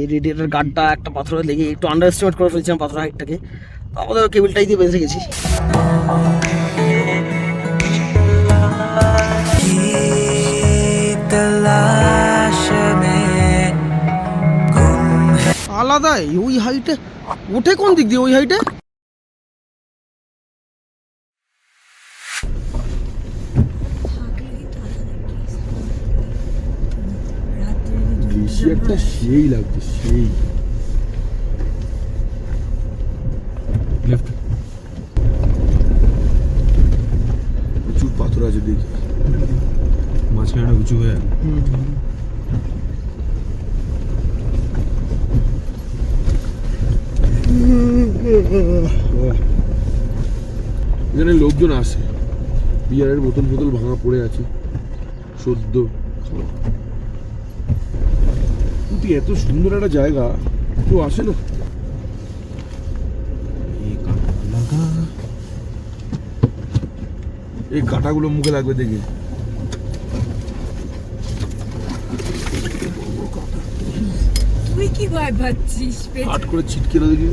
এই রেডিয়েটার গার্ডটা একটা পাথরে লেগে একটু আন্ডার এস্টিমেট করে ফেলছিলাম পাথর হাইটটাকে, তো আমাদের কেবিলটাই দিয়ে বেঁধে গেছি। আলাদা ওই হাইটে ওঠে কোন দিক দিয়ে ওই হাইটে? গ্লেশিয়ারটা সেই লাগছে, সেই লেফট প্রচুর পাথর আছে দেখি, মাঝখানে উঁচু হয়ে এখানে লোকজন আসে, বিয়ারের বোতল বোতল ভাঙা পড়ে আছে সদ্য। কিন্তু এত সুন্দর একটা জায়গা কেউ আসে না। এই কাঁটাগুলো মুখে লাগবে দেখে। তুই কি ভয় পাচ্ছিস? হাট করে ছিটকে না দেখি।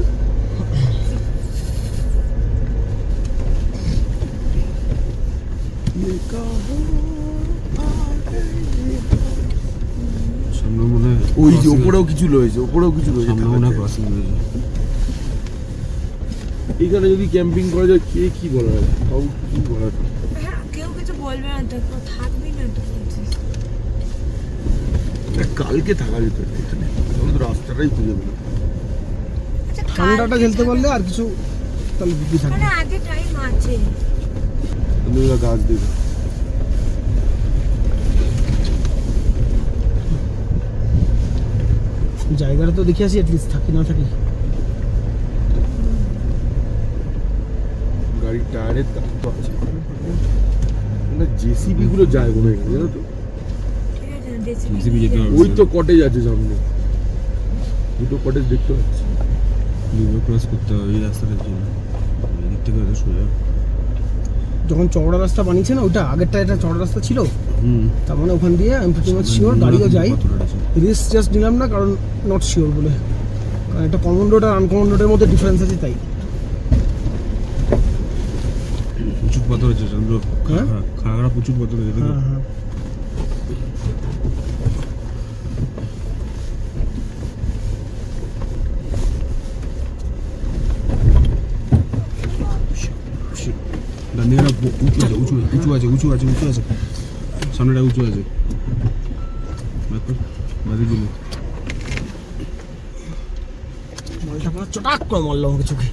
ওই যে ওপরেও কিছু রয়েছে, ওপরেও কিছু রয়েছে। এইখানে যদি ক্যাম্পিং করা যায় কে কি বলা যায়, তাও কি বলা যায়। হ্যাঁ, কেউ কিছু বলবে না, তো থাকবি না তো বলছিস। কালকে থাকা যেত এখানে, তাহলে তো রাস্তাটাই খুঁজে পেল। ঠান্ডাটা খেলতে পারলে আর কিছু তাহলে বুদ্ধি থাকে। মানে আগে টাইম আছে, গাছ দেবে। জায়গাটা তো দেখে আসি, অ্যাটলিস্ট থাকি না থাকি। গাড়ির টায়ারের দাম তো আছে, জেসিবি গুলো যায় মনে হয়, জানো তো? ওই তো কটেজ আছে সামনে, দুটো কটেজ দেখতে পাচ্ছি। ক্রস করতে হবে এই রাস্তাটার জন্য, এদিক থেকে হয়তো সোজা। যখন চওড়া রাস্তা বানিয়েছে না, ওইটা আগেরটা এটা চওড়া রাস্তা ছিল, তার মানে ওখান দিয়ে আমি প্রতি মাস শিওর গাড়িও যাই। রিস্ক জাস্ট নিলাম না, কারণ নট শিওর বলে, কারণ একটা কমন রোড আর আনকমন রোডের মধ্যে ডিফারেন্স আছে তাই। প্রচুর পাথর আছে চন্দ্র, খাগড়া প্রচুর পাথর আছে। হ্যাঁ, উঁচু আছে, সামনেটা উঁচু আছে। মালটা পুরো চটাক করে মারলো আমাকে চোখে।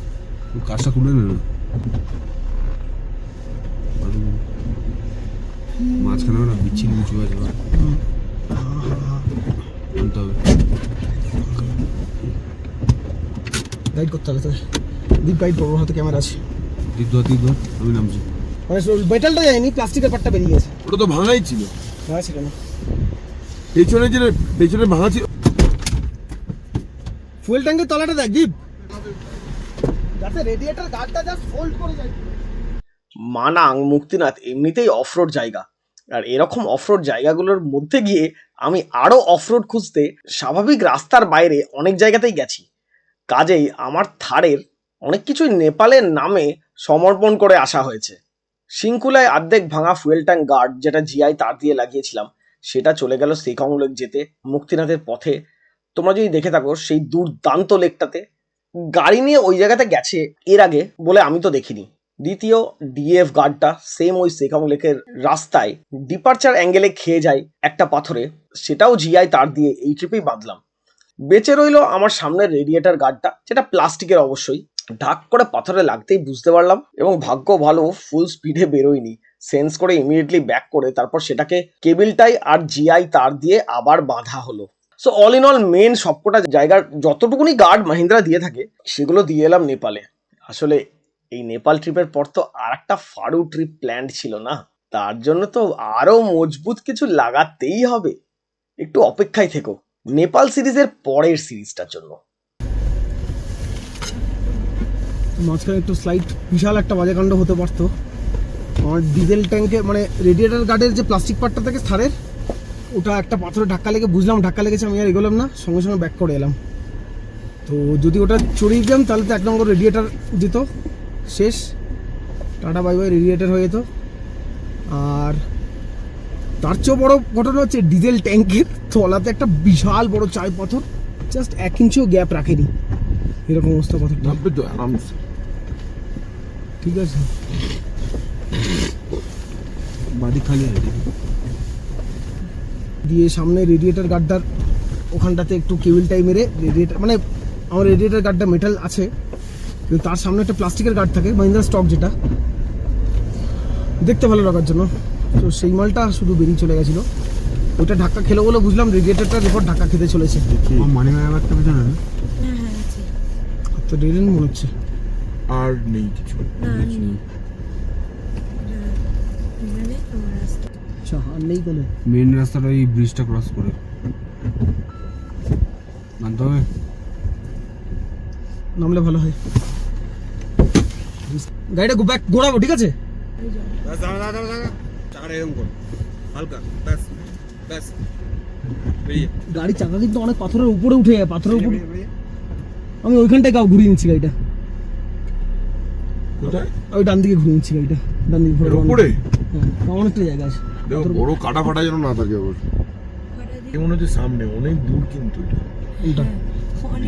কাজটা খুলে না, মাঝখানে ওরা বিচ্ছিন্ন উঁচু আছে, আনতে হবে। গাইড করতে হবে তোকে, ডিপ গাইড করবো, হয়তো ক্যামেরা আছে। দিক ধর, আমি নামছি। মানে মেটালটা যায়নি, প্লাস্টিকের পার্টটা বেরিয়ে গেছে। ওটা তো ভাঙাই ছিল, ভাঙা ছিল না, পেছনে ভাঙা ছিল। ফুয়েল ট্যাঙ্কের তলাটা দেখ দীপ, যাতে রেডিয়েটর গার্ডটা জাস্ট ফোল্ড করে যায়। মানাং মুক্তিনাথ এমনিতেই অফরোড জায়গা, আর এরকম অফরোড জায়গাগুলোর মধ্যে গিয়ে আমি আরো অফরোড খুঁজতে স্বাভাবিক রাস্তার বাইরে অনেক জায়গাতেই গেছি। কাজেই আমার থারের অনেক কিছুই নেপালের নামে সমর্পণ করে আসা হয়েছে। সিংকুলায় অর্ধেক ভাঙা ফুয়েল ট্যাঙ্ক গার্ড, যেটা জিআই তার দিয়ে লাগিয়েছিলাম, সেটা চলে গেল সেকং লেক যেতে। মুক্তিনাথের পথে তোমরা যদি দেখে থাকো সেই দুর্দান্ত লেকটাতে গাড়ি নিয়ে ওই জায়গাতে গেছে এর আগে বলে আমি তো দেখিনি। দ্বিতীয় ডিএফ গার্ডটা সেম ওই সেকং লেকের রাস্তায় ডিপারচার অ্যাঙ্গেলে খেয়ে যায় একটা পাথরে, সেটাও জিআই তার দিয়ে এই ট্রিপেই বাঁধলাম। বেঁচে রইল আমার সামনের রেডিয়েটার গার্ডটা, যেটা প্লাস্টিকের অবশ্যই। ঢাক করে পাথরে লাগতেই বুঝতে পারলাম, এবং ভাগ্য ভালো ফুল স্পিডে বেরোয়নি, সেন্স করে ইমিডিয়েটলি ব্যাক করে তারপর সেটাকে কেবিলটাই আর জিআই তার দিয়ে আবার বাঁধা হলো। So all in all men সবকটা জায়গার যতটুকুনি গার্ড মাহিন্দ্রা দিয়ে থাকে সেগুলো দিয়ে এলাম নেপালে। আসলে এই নেপাল ট্রিপের পর তো আর একটা ফারু ট্রিপ প্ল্যান ছিল না, তার জন্য তো আরো মজবুত কিছু লাগাতেই হবে। একটু অপেক্ষায় থেকো নেপাল সিরিজের পরের সিরিজটার জন্য। মাঝখানে একটু স্লাইড বিশাল একটা বাজে কাণ্ড হতে পারতো। আমার ডিজেল ট্যাঙ্কে মানে রেডিয়েটার গার্ডের যে প্লাস্টিক পার্টটা থাকে থারের, ওটা একটা পাথরে ধাক্কা লেগে বুঝলাম ধাক্কা লেগেছে, আমি আর এগোলাম না, সঙ্গে সঙ্গে ব্যাক করে এলাম। তো যদি ওটা চড়িয়ে দিতাম তাহলে তো 1 নম্বর রেডিয়েটার যেত, শেষ, টাটা বাই বাই, রেডিয়েটার হয়ে যেত। আর তার চেয়েও বড় ঘটনা হচ্ছে ডিজেল ট্যাঙ্কের তলাতে একটা বিশাল বড় চাই পাথর, জাস্ট 1 ইঞ্চিও গ্যাপ রাখেনি, এরকম অবস্থা পাথরটা। নামবে তো আরামসে। ঠিক আছে, বাড়ি খালি আছে। দিয়ে সামনে রেডিয়েটার গার্ডটার ওখানটাতে একটু কেবল টাই মেরে রেডিয়েটার, মানে আমার রেডিয়েটার গার্ডটা মেটাল আছে, কিন্তু তার সামনে একটা প্লাস্টিকের গার্ড থাকে, মাহিন্দ্রা স্টক, যেটা দেখতে ভালো লাগার জন্য। তো সেই মালটা শুধু বেরিয়ে চলে গেছিলো, ওইটা ধাক্কা খেলো বলে বুঝলাম রেডিয়েটারটার এরপর ধাক্কা খেতে চলেছে। মানি ব্যাগটা পেছনে না? হ্যাঁ হ্যাঁ আছে। তো রেডেন মনে হচ্ছে। আর নেই কিছু। না নেই। এখানে আমার রাস্তা। আচ্ছা, আর নেই কোনো। মেন রাস্তাটা এই ব্রিজটা ক্রস করে নামতে হবে। নামলে ভালো হয়। গাড়িটা ব্যাক ঘোরাবো, ঠিক আছে? ওই যাও। ব্যাস দাঁড়া দাঁড়া দাঁড়া, চাকাটা এরকম কর হালকা, ব্যাস ব্যাস, বেরিয়ে গাড়ি চাকা কিন্তু অনেক পাথরের উপরে উঠে যায়, পাথরের উপরে। বেরিয়ে। আমি ওইখানটায় ঘুরিয়ে নিচ্ছি গাড়িটা, কোথায়? ওই ডান দিকে ঘুরিয়ে নিচ্ছি গাড়িটা, ডান দিকে ঘুরে। এর উপরে? হ্যাঁ, অনেকটা জায়গা আছে। দেখো বড় কাটা ফাটা যেন না থাকে অবশ্য। কটা দিন? এই মনে হচ্ছে সামনে অনেক দূর, কিন্তু এটা কোনটা?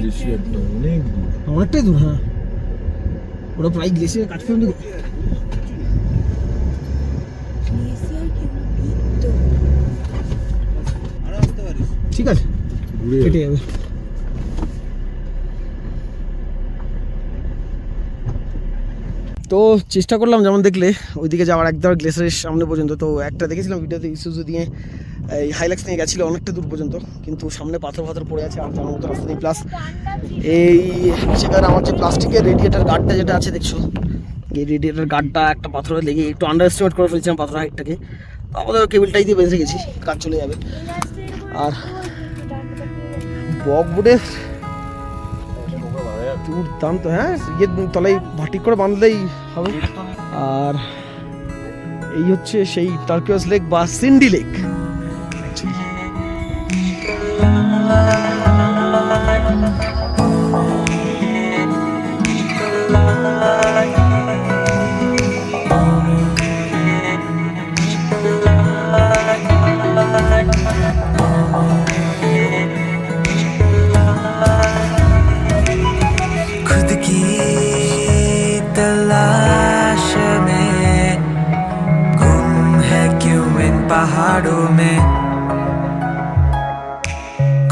বেশি অনেকটা একটা দূর। অনেক দূর। অনেকটাই দূর, হ্যাঁ। ওরা প্রায় গ্লেসিয়ার কাজ পর্যন্ত। গ্লেসিয়ার কিন্তু দূর তো। আরো আসতে পারিস, ঠিক আছে, ঘুরে কেটে যাবে। তো চেষ্টা করলাম, যেমন দেখলে ওইদিকে যাওয়ার একদম গ্লেসিয়ারের সামনে পর্যন্ত। তো একটা দেখেছিলাম ভিডিওতে, ইস্যুজু দিয়ে এই হাইলাক্স নিয়ে গেছিলো অনেকটা দূর পর্যন্ত, কিন্তু সামনে পাথর পাথর পড়ে আছে, আর যাওয়ার মতো রাস্তা নেই। প্লাস এই সেখানে আমার যে প্লাস্টিকের রেডিয়েটার গার্ডটা যেটা আছে দেখছো, এই রেডিয়েটার গার্ডটা একটা পাথরে লেগে একটু আন্ডার এস্টিমেট করে ফেলছিলাম পাথর হাইটটাকে। তো আমাদের কেবলটাই দিয়ে বেঁধে গেছি, কাজ চলে যাবে। আর বকবোর্ডের দুর্দান্ত, হ্যাঁ, ইয়ের তলায় ভাটিক করে বাঁধলেই হবে। আর এই হচ্ছে সেই টার্কিওয়াস লেক বা সিন্ডি লেক। खुद की तलाश में गुम है क्यों इन पहाड़ों में,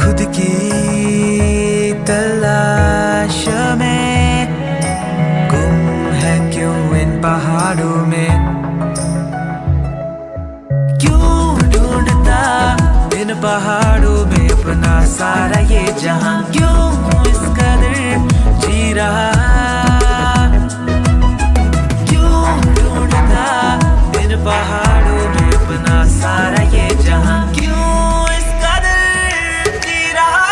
खुद की तलाश में गुम है क्यों इन पहाड़ों में, क्यों ढूंढता इन पहाड़ों में अपना सारा ये जहां, क्यों इस कदर जी रहा, क्यों ढूंढता इन पहाड़ों में अपना सारा ये जहां, क्यों इस कदर जी रहा।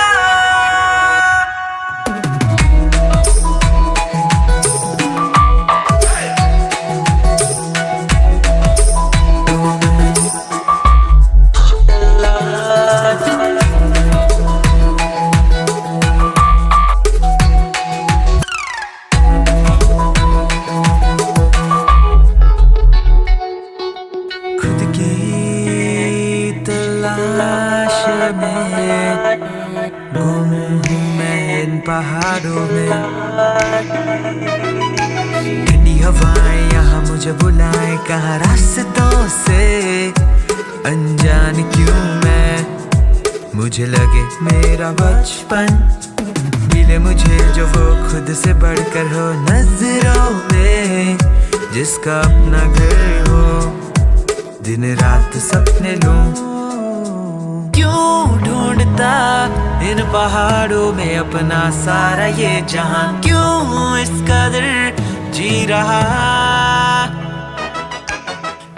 खुद की तलाश में गुम हूँ मैं इन पहाड़ों में, ठंडी हवाएं यहाँ मुझे बुलाए, कहाँ रास्तों से अनजान क्यों मैं, मुझे लगे मेरा बचपन मिले मुझे जो वो खुद से बढ़कर हो, नजरों में जिसका अपना घर हो, दिन रात सपने लूं, क्यों ढूंढता इन पहाड़ों में अपना सारा ये जहां, क्यों इस कदर जी रहा,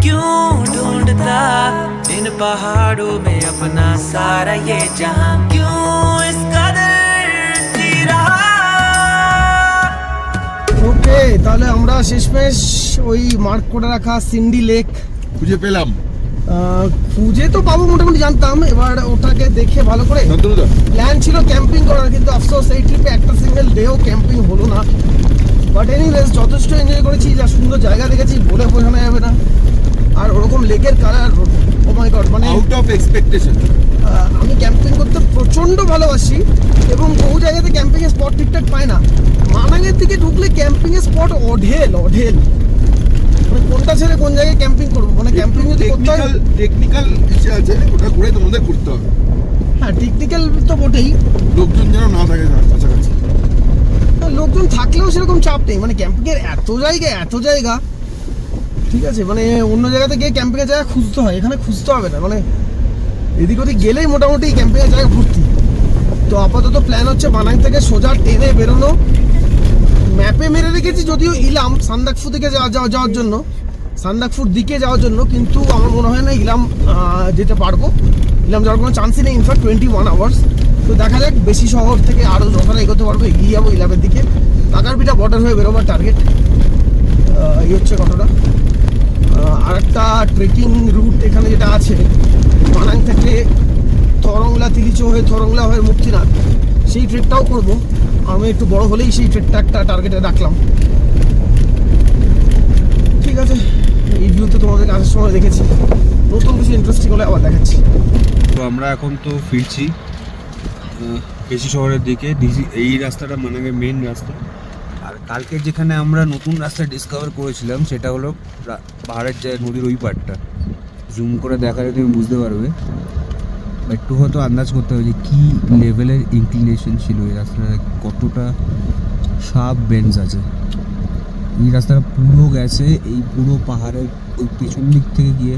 क्यों ढूंढता इन पहाड़ों में अपना सारा ये जहां, क्यों इस कदर जी रहा। ওকে, তাহলে আমরা শেষমেশ ওই মার্ক করে রাখা সিন্ডি লেক খুঁজে পেলাম। খুঁজে তো পাবো মোটামুটি জানতাম, এবার ওটাকে দেখে ভালো করে প্ল্যান ছিল ক্যাম্পিং করার, কিন্তু আফসোস এই ট্রিপে একটা সিঙ্গেল ডেও ক্যাম্পিং হলো না। বাট এনিওয়েজ যথেষ্ট এনজয় করেছি, যা সুন্দর জায়গা দেখেছি বলে বোঝানো যাবে না। আর ওরকম লেকের কালার, ও মাই গড, মানে আউট অফ এক্সপেকটেশন। আমি ক্যাম্পিং করতে প্রচণ্ড ভালোবাসি এবং বহু জায়গাতে ক্যাম্পিংয়ের স্পট ঠিকঠাক পায় না। মানাঙের দিকে ঢুকলে ক্যাম্পিংয়ের স্পট অঢেল অঢেল, মানে কোনটা ছেড়ে কোন জায়গায় ক্যাম্পিং করবো, মানে ক্যাম্পিং যদি করতে হয় টেকনিক্যাল ইসে আছে, ওটা ঘুরে তোমাদের করতে হবে। হ্যাঁ টেকনিক্যাল তো বটেই, লোকজন যেন না থাকে কাছাকাছি। লোকজন থাকলেও সেরকম চাপ নেই, মানে ক্যাম্পিংয়ের এত জায়গা ঠিক আছে, মানে অন্য জায়গাতে গিয়ে ক্যাম্পিংয়ের জায়গা খুঁজতে হয়, এখানে খুঁজতে হবে না, মানে এদিক ওদিক গেলেই মোটামুটি ক্যাম্পিংয়ের জায়গা ভর্তি। তো আপাতত প্ল্যান হচ্ছে মানাং থেকে সোজা ট্রেনে বেরোনো। ম্যাপে মেরে রেখেছি যদিও ইলাম সান্দাকফু দিকে যাওয়ার জন্য, সান্দাকফুর দিকে যাওয়ার জন্য, কিন্তু আমার মনে হয় না ইলাম যেতে পারবো। ইলাম যাওয়ার কোনো চান্সই নেই, ইনফ্যাক্ট 21 আওয়ার্স। তো দেখা যাক, বেশি শহর থেকে আরও যতটা এগোতে পারবো এগিয়ে যাবো ইলামের দিকে। কাকারপিঠা বর্ডার হয়ে বেরোবার টার্গেট, এই হচ্ছে কথাটা। আর একটা ট্রেকিং রুট এখানে যেটা আছে মানাং থেকে থরংলা, তিলিচো হয়ে থরংলা হয়ে মুক্তিনাথ, সেই ট্রেকটাও করবো। আমি একটু বড় হলেই সেই ট্রেকটা একটা টার্গেটে রাখলাম। ঠিক আছে, এই ভিউ তো তোমাদের কাছের সময় দেখেছি, নতুন কিছু ইন্টারেস্টিং হলে আবার দেখাচ্ছি। তো আমরা এখন তো ফিরছি পেশি শহরের দিকে। এই রাস্তাটা মানাঙের মেন রাস্তা। আর কালকে যেখানে আমরা নতুন রাস্তা ডিসকভার করেছিলাম সেটা হলো পাহাড়ের যে নদীর ওই পাড়টা। জুম করে দেখালে তুমি বুঝতে পারবে, একটু হয়তো আন্দাজ করতে হবে যে কী লেভেলের ইনক্লিনেশন ছিল এই রাস্তাটা, কতটা শার্প বেন্ডস আছে। এই রাস্তাটা পুরো গেছে এই পুরো পাহাড়ের ওই পেছন দিক থেকে গিয়ে,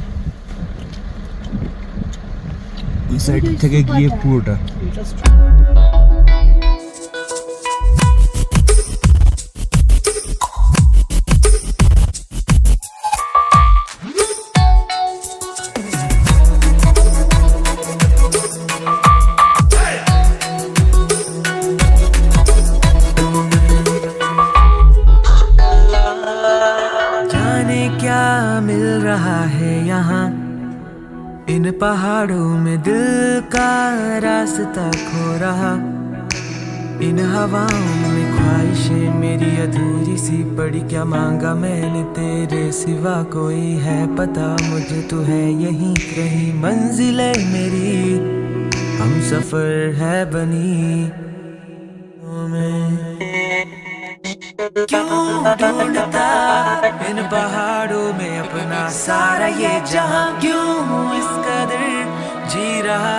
ওই সাইড থেকে গিয়ে পুরোটা। जाने क्या मिल रहा है यहाँ इन पहाड़ों में, दिल का रास्ता खो रहा। इन हवाओं में ख्वाहिशें मेरी अधूरी सी पड़ी, क्या मांगा मैंने तेरे सिवा, कोई है पता मुझे तू है यहीं कहीं। मंजिलें मेरी हम सफर है बनी, क्यों ढूंढता इन पहाड़ों में अपना सारा ये जहां, क्यों इस कदर जी रहा,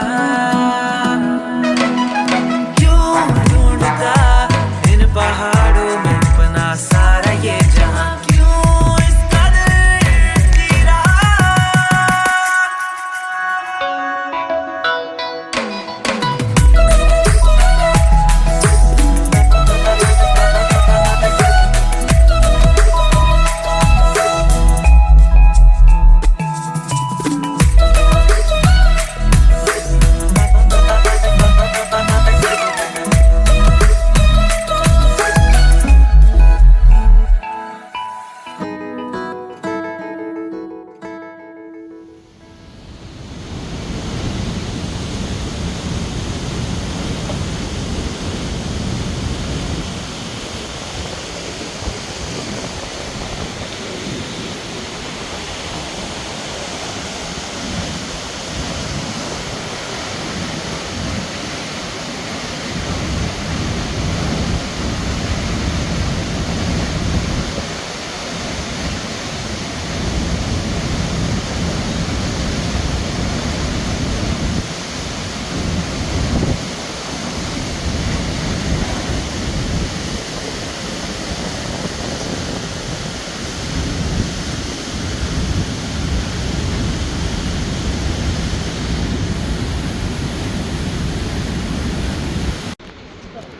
क्यों ढूंढता इन पहाड़ों में अपना सारा ये जहां, क्यों इस कदर जी रहा।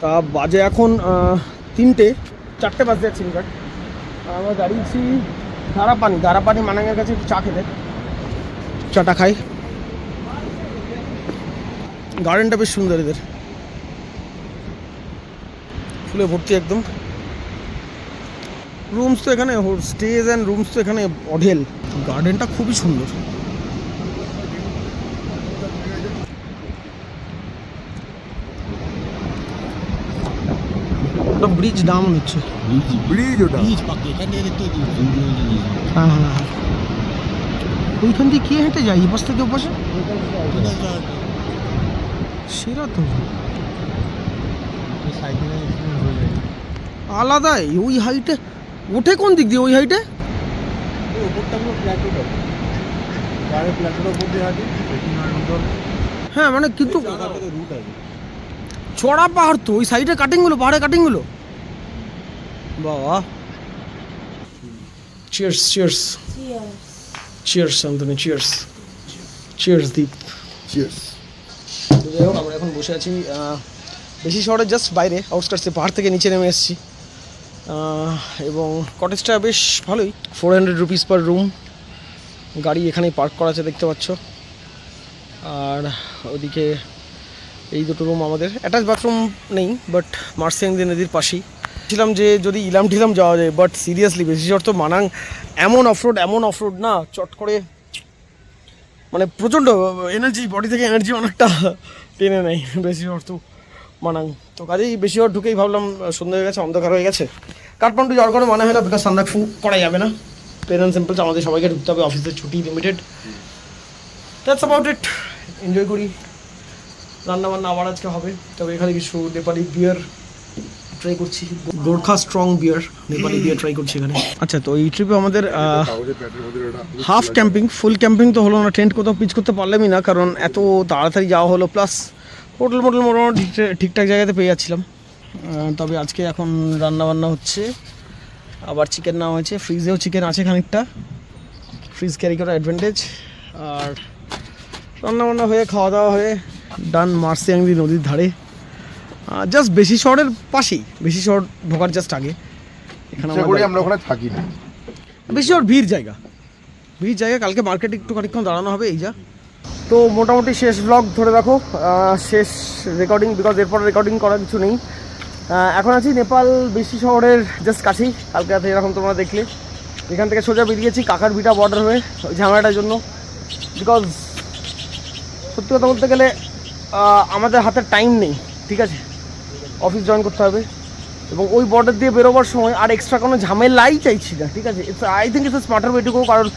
তা বাজে এখন 4টে বাজতে যাচ্ছি। ইনফ্যাক্ট আমরা দাঁড়িয়েছি ধারাপানি মানাঙের কাছে একটু চা খেতে, চাটা খাই। গার্ডেনটা বেশ সুন্দর, এদের ফুলে ভর্তি একদম। রুমস তো এখানে, স্টেজ অ্যান্ড রুমস তো এখানে অঢেল। গার্ডেনটা খুবই সুন্দর। ওটা ব্রিজ ডাউন হচ্ছে। ব্রিজ ওটা হ্যাঁ হ্যাঁ হ্যাঁ, ওইখান দিয়ে কে হেঁটে যায় এপাশ থেকে ওপাশে? সেরা তো আলাদাই ওই হাইটে ওঠে কোন দিক দিয়ে ওই হাইটে? হ্যাঁ মানে কিন্তু চড়া পাহাড় তো, ওই সাইডে কাটিংগুলো, পাহাড়ে কাটিংগুলো। বাবা, cheers cheers cheers Shantanu, cheers cheers Deep, cheers. যাই হোক, আমরা এখন বসে আছি বেশি শহরের জাস্ট বাইরে, আউটস্কার্টসে, পাহাড় থেকে নিচে নেমে এসেছি। এবং কটেজটা বেশ ভালোই, 400 রুপিস পার রুম। গাড়ি এখানেই পার্ক করা আছে দেখতে পাচ্ছ। আর ওদিকে এই দুটো রুম আমাদের, অ্যাটাচ বাথরুম নেই, বাট মার্সিয়াংদি নদীর পাশেই। ছিলাম যে যদি ইলাম টিলাম যাওয়া যায়, বাট সিরিয়াসলি বেশি শহর তো মানাং এমন অফরোড না, চট করে মানে প্রচণ্ড এনার্জি, বডি থেকে এনার্জি অনেকটা টেনে নেয় বেশি শহর তো মানাং। তো কাজেই বেশি শহর ঢুকেই ভাবলাম সন্ধ্যা হয়ে গেছে, অন্ধকার হয়ে গেছে, কাঠমান্ডু যাওয়ার কোনো মানে হয় না, বিকজ সান্দাকফু করা যাবে না, প্লেন অ্যান্ড সিম্পল, আমাদের সবাইকে ঢুকতে হবে, অফিসের ছুটি limited. That's about it. Enjoy করি, রান্নাবান্না আবার আজকে হবে, তবে এখানে কিছু নেপালি বিয়ার ট্রাই করছি, গোর্খা স্ট্রং বিয়ার, নেপালি বিয়ার ট্রাই করছি এখানে। আচ্ছা, তো এই ট্রিপে আমাদের হাফ ক্যাম্পিং, ফুল ক্যাম্পিং তো হলো না, টেন্ট কোথাও পিচ করতে পারলামই না, কারণ এত তাড়াতাড়ি যাওয়া হলো, প্লাস হোটেল মোটামুটি ঠিকঠাক জায়গাতে পেয়ে যাচ্ছিলাম। তবে আজকে এখন রান্নাবান্না হচ্ছে, আবার চিকেন নেওয়া হয়েছে, ফ্রিজেও চিকেন আছে খানিকটা, ফ্রিজ ক্যারি করার অ্যাডভান্টেজ। আর রান্নাবান্না হয়ে খাওয়া দাওয়া হয়ে ডান মার্সিয়াংদি নদীর ধারে, জাস্ট বেশি শহরের পাশেই, বেশি শহর ঢোকার জাস্ট আগে। এখানে আমরা ওখানে থাকি না, বেশি শহর ভিড় জায়গা, কালকে মার্কেটে একটু খানিকক্ষণ দাঁড়ানো হবে, এই যা। তো মোটামুটি শেষ ব্লগ ধরে রাখো, শেষ রেকর্ডিং, বিকজ এরপর রেকর্ডিং করার কিছু নেই। এখন আছি নেপাল বেশি শহরের জাস্ট কাছেই, কালকে রাতে এরকম তোমরা দেখলে। এখান থেকে সোজা বেরিয়েছি কাকার বিটা বর্ডার হয়ে, ওই ঝামেলাটার জন্য, বিকজ সত্যি কথা বলতে গেলে আমাদের হাতে টাইম নেই, ঠিক আছে, অফিস জয়েন করতে হবে, এবং ওই বর্ডার দিয়ে বেরোবার সময় আর এক্সট্রা কোনো ঝামেলাই চাইছি না, ঠিক আছে। I think it's smarter way to go, কারণ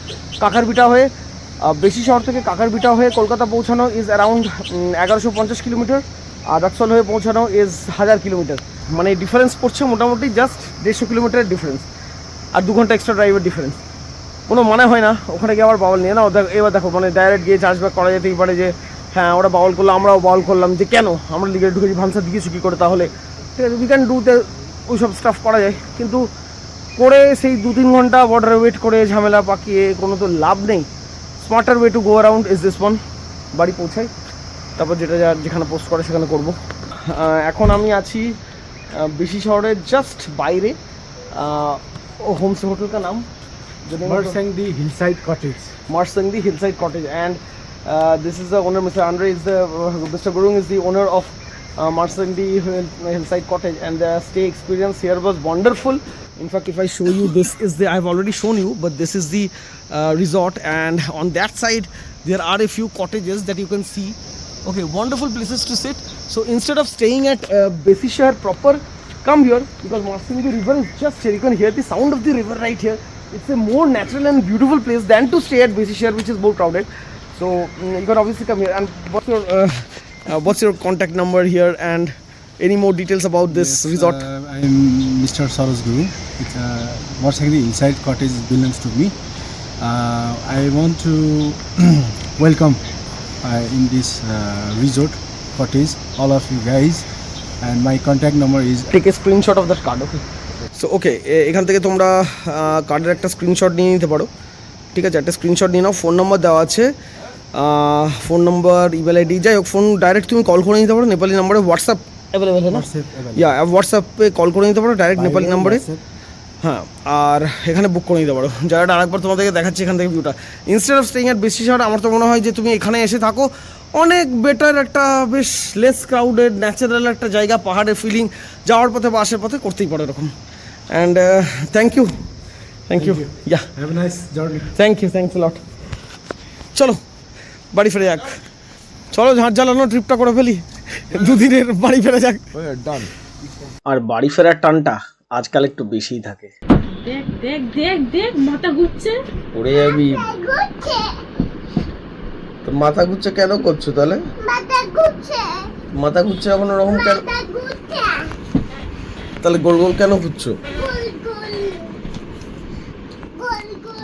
কাকার বিটা হয়ে বেশি শহর থেকে কাকার বিটা হয়ে কলকাতা পৌঁছানো ইজ অ্যারাউন্ড 1150 কিলোমিটার, আর রাক্সল হয়ে পৌঁছানো ইজ 1000 কিলোমিটার, মানে ডিফারেন্স পড়ছে মোটামুটি জাস্ট 150 কিলোমিটারের ডিফারেন্স, আর 2 ঘন্টা এক্সট্রা ড্রাইভের ডিফারেন্স। কোনো মানে হয় না ওখানে গিয়ে আবার বাউল নিয়ে না, এবার দেখো মানে ডাইরেক্ট গিয়ে চার্জব্যাক করা যেতেই পারে, যে হ্যাঁ ওরা বাউল করলো, আমরাও বাউল করলাম, যে কেন আমরা লিগে ঢুকেছি, ভান্সা দিয়েছি কী করে, তাহলে ঠিক আছে উই ক্যান ডু ওই সব স্টাফ করা যায়, কিন্তু করে সেই 2-3 ঘন্টা বর্ডারে ওয়েট করে ঝামেলা পাকিয়ে কোনো তো লাভ নেই। Smarter way to go around is this one. বাড়ি পৌঁছাই, তারপর যেখানে পোস্ট করে সেখানে করবো। এখন আমি আছি বেশি শহরের জাস্ট বাইরে, হোমস্টে হোটেল কা নাম Marsangdi Hillside Cottage. Marsangdi Hillside Cottage, and this is the owner, Mr. Andre is the Mr. Gurung is the owner of Marsangdi Hillside Cottage, and the stay experience here was wonderful. In fact, if I show you, this is the, I've already shown you, but this is the resort, and on that side there are a few cottages that you can see. Okay, wonderful places to sit. So instead of staying at Besishar proper, come here, because Marsangdi river is just here. You can hear the sound of the river right here. It's a more natural and beautiful place than to stay at Besishar, which is more crowded. So you can obviously come here. And what's your contact number here, and any more details about this resort? I'm Mr. Saros Guru. It's Marsangdi Hillside Cottage belongs to me. I want to welcome in this resort cottage all of you guys, and my contact number is. Take a screenshot of that card, okay? So okay, এখান থেকে তোমরা কার্ডের একটা screenshot নিয়ে নিতে পারো, ঠিক আছে, একটা স্ক্রিনশট নিয়ে নাও, ফোন নাম্বার দেওয়া আছে, ফোন নাম্বার, ইমেল আইডি, যাই হোক, ফোন ডাইরেক্ট তুমি কল করে নিতে পারো, নেপালি নাম্বারে হোয়াটসঅ্যাপ অ্যাভেলেবেল হয় না, ইয়া হোয়াটসঅ্যাপে কল করে নিতে পারো ডাইরেক্ট নেপালি নাম্বারে, হ্যাঁ, আর এখানে বুক করে নিতে পারো। জায়গাটা আরেকবার তোমাদেরকে দেখাচ্ছি এখান থেকে ভিউটা, ইনস্টেড অফ স্টেইং অ্যাট বেশি শহর, আমার তো মনে হয় যে তুমি এখানে এসে থাকো, অনেক বেটার একটা বেশ লেস ক্রাউডেড ন্যাচারাল একটা জায়গা, পাহাড়ের ফিলিং যাওয়ার পথে বা আসার পথে করতেই পারো এরকম। And thank you. Yeah. Have a nice journey. Thanks a lot. চলো বাড়ি ফিরে যাক, চলো ঝাঁট জ্বালানো ট্রিপটা করে ফেলি, 2 দিনের বাড়ি ফিরে যাক। ডান। আর বাড়ি ফেরার টানটা আজকাল একটু বেশিই থাকে। দেখ দেখ দেখ দেখ মাথা ঘুরছে। পড়ে যাবি। তো মাথা ঘুরছে কেন করছো তাহলে? মাথা ঘুরছে এখন ওরকম কেন? তাহলে গোল গোল কেন ঘুরছো?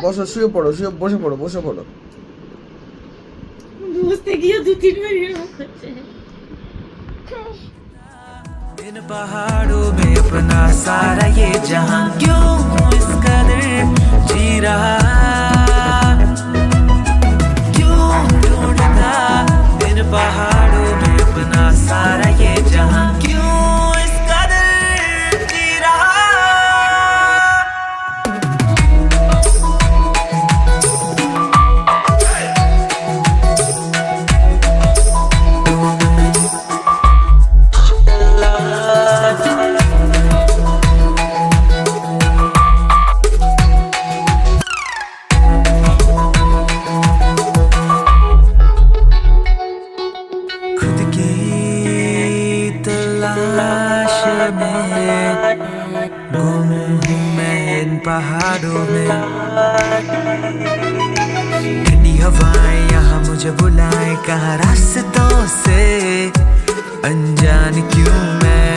বসো, শুয়ে পড়ো, বসে পড়ো। বুঝতে গিয়ে 2-3 বার এরকম করছে। इन पहाड़ों में अपना सारा ये जहां क्यों इस कदर जी रहा, क्यों ढूंढता इन पहाड़ों में अपना सारा ये जहां क्यों इस कदर जी रहा। खुद की तलाश में गुम हूँ मैं इन पहाड़ों में। ठंडी हवाएं यहाँ मुझे बुलाए, कहाँ रास्तों से अनजान क्यों मैं।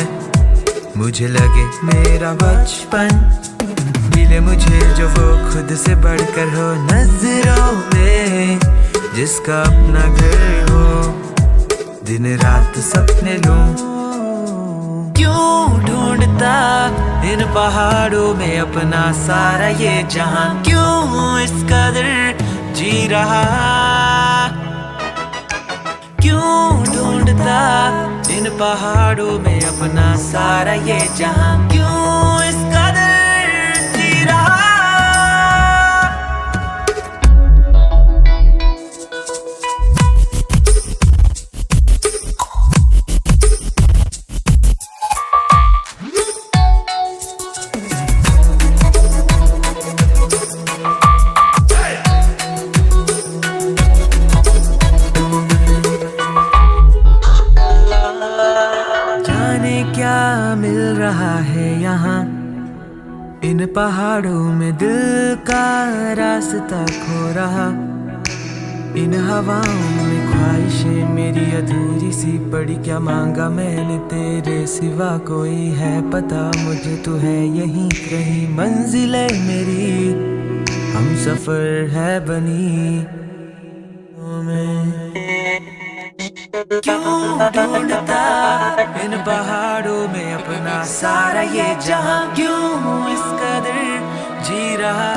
मुझे लगे मेरा बचपन मिले मुझे जो वो खुद से बढ़कर हो, नजरों में जिसका अपना घर हो, दिन रात सपने लूं। क्यों ढूंढता इन पहाड़ों में अपना सारा ये जहां क्यों इस कदर जी रहा, क्यों ढूंढता इन पहाड़ों में अपना सारा ये जहां क्यों इस कदर जी रहा। जाने क्या मिल रहा है यहाँ इन पहाड़ों में, दिल का रास्ता खो रहा। इन हवाओं में ख्वाहिशें मेरी अधूरी सी पड़ी, क्या मांगा मैंने तेरे सिवा, कोई है पता मुझे तू है यहीं कहीं। मंजिलें मेरी हम सफर है बनी क्यों ढूंढता इन पहाड़ों में अपना सारा ये जहां क्यों इस कदर जी रहा।